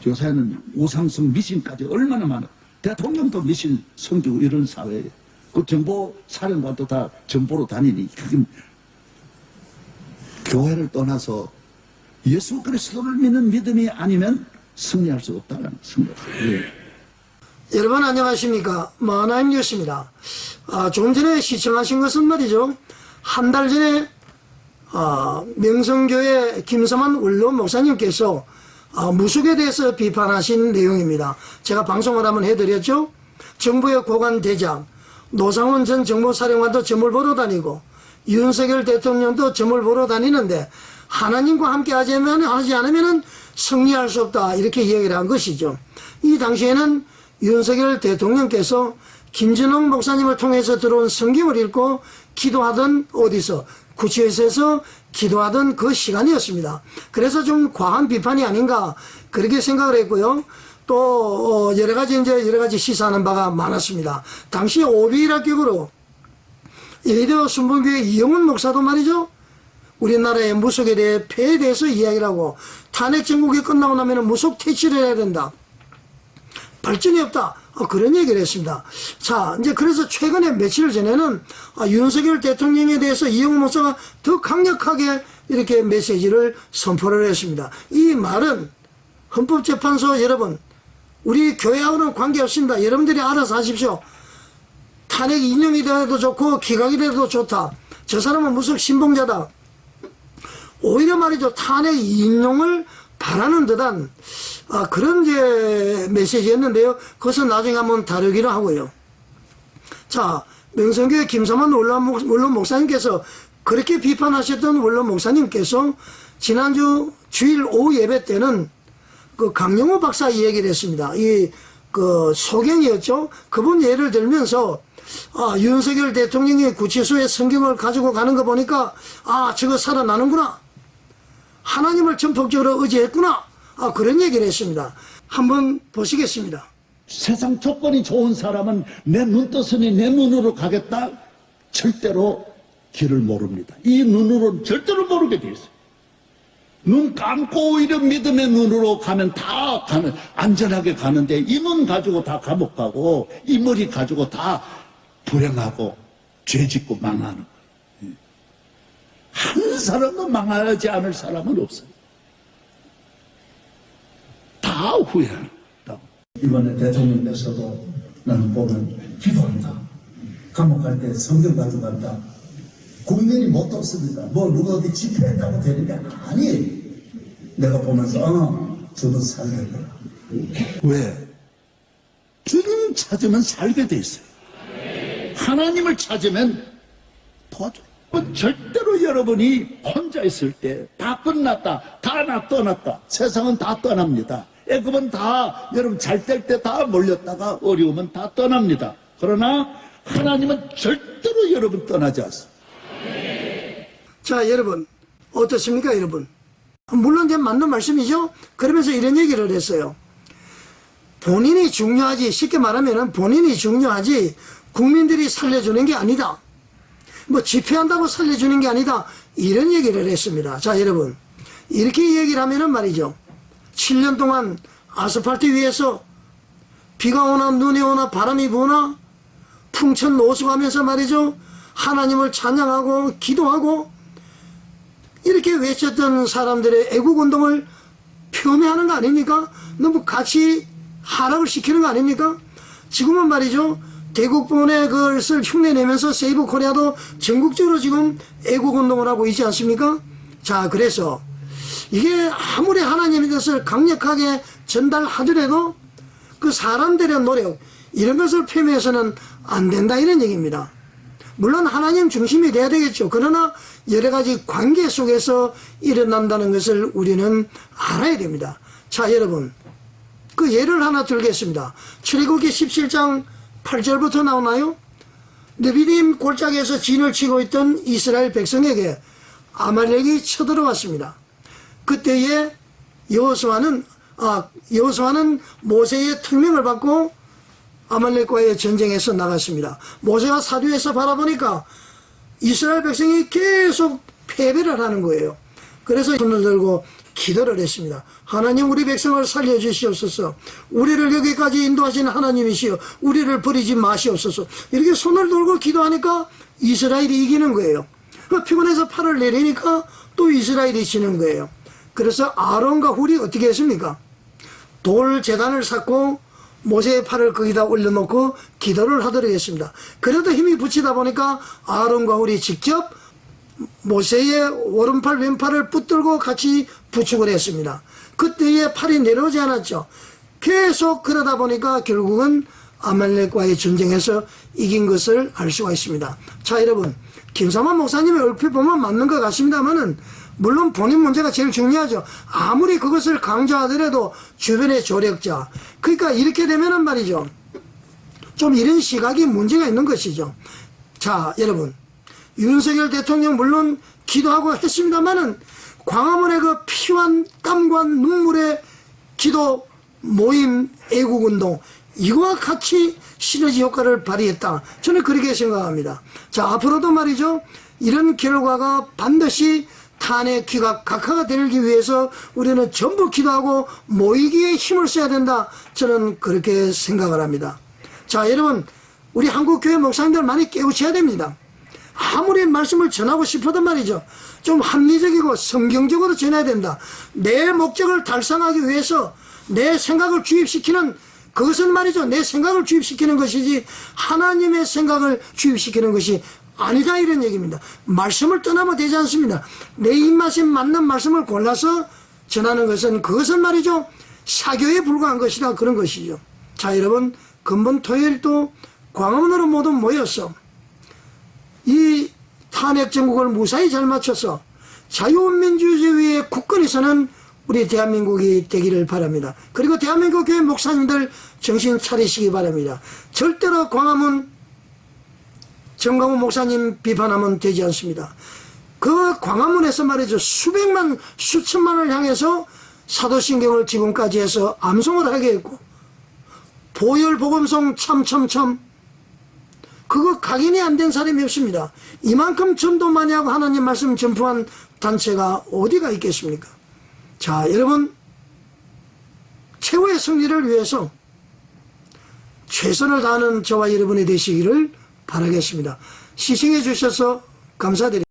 요새는 우상성 미신까지 얼마나 많아. 대통령도 미신 섬기고 이런 사회에. 그 정보 사령관도 다 정보로 다니니. 교회를 떠나서 예수 그리스도를 믿는 믿음이 아니면 승리할 수 없다는 생각. 예. 여러분 안녕하십니까. 마하나임 뉴스입니다. 조금 전에 시청하신 것은 말이죠. 한 달 전에 명성교회 김성환 원로 목사님께서 무속에 대해서 비판하신 내용입니다. 제가 방송을 한번 해드렸죠. 정부의 고관 대장 노상원 전 정보사령관도 점을 보러 다니고 윤석열 대통령도 점을 보러 다니는데 하나님과 함께 하지 않으면 승리할 수 없다 이렇게 이야기를 한 것이죠. 이 당시에는 윤석열 대통령께서 김준홍 목사님을 통해서 들어온 성경을 읽고 기도하던 어디서 구치소에서 기도하던 그 시간이었습니다. 그래서 좀 과한 비판이 아닌가 그렇게 생각을 했고요. 또 여러 가지 시사하는 바가 많았습니다. 당시 오비일 합격으로 예의대와 순복교회 이영훈 목사도 말이죠. 우리나라의 무속에 대해 폐에 대해서 이야기를 하고 탄핵 정국이 끝나고 나면 무속 퇴치를 해야 된다. 발전이 없다. 그런 얘기를 했습니다. 자, 이제 그래서 최근에 며칠 전에는 윤석열 대통령에 대해서 이영훈 목사가 더 강력하게 이렇게 메시지를 선포를 했습니다. 이 말은 헌법재판소 여러분, 우리 교회하고는 관계없습니다. 여러분들이 알아서 하십시오. 탄핵 인용이 돼도 좋고 기각이 돼도 좋다. 저 사람은 무속 신봉자다. 오히려 말이죠. 탄핵 인용을 바라는 듯한 그런 이제 메시지였는데요. 그것은 나중에 한번 다루기로 하고요. 자, 명성교회 김성환 원로 목사님께서 그렇게 비판하셨던 원로 목사님께서 지난주 주일 오후 예배 때는 그 강영호 박사 이야기를 했습니다. 그 소경이었죠. 그분 예를 들면서 윤석열 대통령이 구치소에 성경을 가지고 가는 거 보니까 저거 살아나는구나. 하나님을 전폭적으로 의지했구나. 그런 얘기를 했습니다. 한번 보시겠습니다. 세상 조건이 좋은 사람은 내 눈 떠서니 내 눈으로 가겠다. 절대로 길을 모릅니다. 이 눈으로는 절대로 모르게 돼 있어요. 눈 감고 오히려 믿음의 눈으로 가면 다 안전하게 가는데 이 눈 가지고 다 감옥 가고 이 머리 가지고 다 불행하고 죄 짓고 망하는 거예요. 한 사람도 망하지 않을 사람은 없어요. 다 후회한다고. 이번에 대통령 돼서도 나는 보면 기도한다. 감옥 갈 때 성경 가져간다. 국민이 못 없습니다. 누가 어디 집회했다고 되는 게 아니에요. 내가 보면서 저도 살겠다. 왜? 주님 찾으면 살게 돼 있어요. 하나님을 찾으면 도와줘. 절대로 여러분이 혼자 있을 때 다 끝났다. 다 떠났다. 세상은 다 떠납니다. 애굽은 다 여러분 잘 될 때 다 몰렸다가 어려우면 다 떠납니다. 그러나 하나님은 절대로 여러분 떠나지 않습니다. 자, 여러분 어떻습니까 여러분? 물론 이제 맞는 말씀이죠. 그러면서 이런 얘기를 했어요. 본인이 중요하지, 쉽게 말하면 본인이 중요하지 국민들이 살려주는 게 아니다. 집회한다고 살려주는 게 아니다. 이런 얘기를 했습니다. 자, 여러분 이렇게 얘기를 하면은 말이죠. 7년 동안 아스팔트 위에서 비가 오나 눈이 오나 바람이 부나 풍천 노숙하면서 말이죠. 하나님을 찬양하고 기도하고 이렇게 외쳤던 사람들의 애국운동을 폄훼하는 거 아닙니까? 너무 같이 하락을 시키는 거 아닙니까? 지금은 말이죠. 대국본의 그것을 흉내내면서 세이브 코리아도 전국적으로 지금 애국운동을 하고 있지 않습니까? 자, 그래서 이게 아무리 하나님의 뜻을 강력하게 전달하더라도 그 사람들의 노력 이런 것을 폄훼해서는 안 된다 이런 얘기입니다. 물론 하나님 중심이 돼야 되겠죠. 그러나 여러 가지 관계 속에서 일어난다는 것을 우리는 알아야 됩니다. 자, 여러분 그 예를 하나 들겠습니다. 출애굽기 17장 8절부터 나오나요? 느비딤 골짜기에서 진을 치고 있던 이스라엘 백성에게 아말렉이 쳐들어왔습니다. 그때에 여호수아는 모세의 특명을 받고 아말렉과의 전쟁에서 나갔습니다. 모세가 사두에서 바라보니까 이스라엘 백성이 계속 패배를 하는 거예요. 그래서 손을 들고 기도를 했습니다. 하나님 우리 백성을 살려주시옵소서. 우리를 여기까지 인도하시는 하나님이시여 우리를 버리지 마시옵소서. 이렇게 손을 들고 기도하니까 이스라엘이 이기는 거예요. 피곤해서 팔을 내리니까 또 이스라엘이 지는 거예요. 그래서 아론과 훌이 어떻게 했습니까? 돌 제단을 쌓고 모세의 팔을 거기다 올려놓고 기도를 하도록 했습니다. 그래도 힘이 붙이다 보니까 아론과 훌이 직접 모세의 오른팔 왼팔을 붙들고 같이 부축을 했습니다. 그때에 팔이 내려오지 않았죠. 계속 그러다 보니까 결국은 아말렉과의 전쟁에서 이긴 것을 알 수가 있습니다. 자, 여러분, 김삼환 목사님이 얼핏 보면 맞는 것 같습니다만은 물론 본인 문제가 제일 중요하죠. 아무리 그것을 강조하더라도 주변의 조력자, 그러니까 이렇게 되면은 말이죠, 좀 이런 시각이 문제가 있는 것이죠. 자, 여러분, 윤석열 대통령 물론 기도하고 했습니다만은 광화문의 그 피와 땀과 눈물의 기도 모임 애국운동, 이거와 같이 시너지 효과를 발휘했다. 저는 그렇게 생각합니다. 자, 앞으로도 말이죠, 이런 결과가 반드시 탄핵 기각 각하가 되기 위해서 우리는 전부 기도하고 모이기에 힘을 써야 된다. 저는 그렇게 생각을 합니다. 자, 여러분, 우리 한국교회 목사님들 많이 깨우쳐야 됩니다. 아무리 말씀을 전하고 싶어도 말이죠, 좀 합리적이고 성경적으로 전해야 된다. 내 목적을 달성하기 위해서 내 생각을 주입시키는, 그것은 말이죠, 내 생각을 주입시키는 것이지 하나님의 생각을 주입시키는 것이 아니다, 이런 얘기입니다. 말씀을 떠나면 되지 않습니다. 내 입맛에 맞는 말씀을 골라서 전하는 것은, 그것은 말이죠, 사교에 불과한 것이다, 그런 것이죠. 자, 여러분, 금번 토요일 또 광화문으로 모두 모여서 이 탄핵 정국을 무사히 잘 맞춰서 자유민주주의의 국권이 서는 우리 대한민국이 되기를 바랍니다. 그리고 대한민국 교회 목사님들 정신 차리시기 바랍니다. 절대로 광화문 정강훈 목사님 비판하면 되지 않습니다. 그 광화문에서 말이죠, 수백만 수천만을 향해서 사도신경을 지금까지 해서 암송을 하게 했고, 보혈복음송 참참참, 그거 각인이 안 된 사람이 없습니다. 이만큼 전도 많이 하고 하나님 말씀 전fu한 단체가 어디가 있겠습니까? 자, 여러분, 최후의 승리를 위해서 최선을 다하는 저와 여러분이 되시기를 바라겠습니다. 시청해 주셔서 감사드립니다.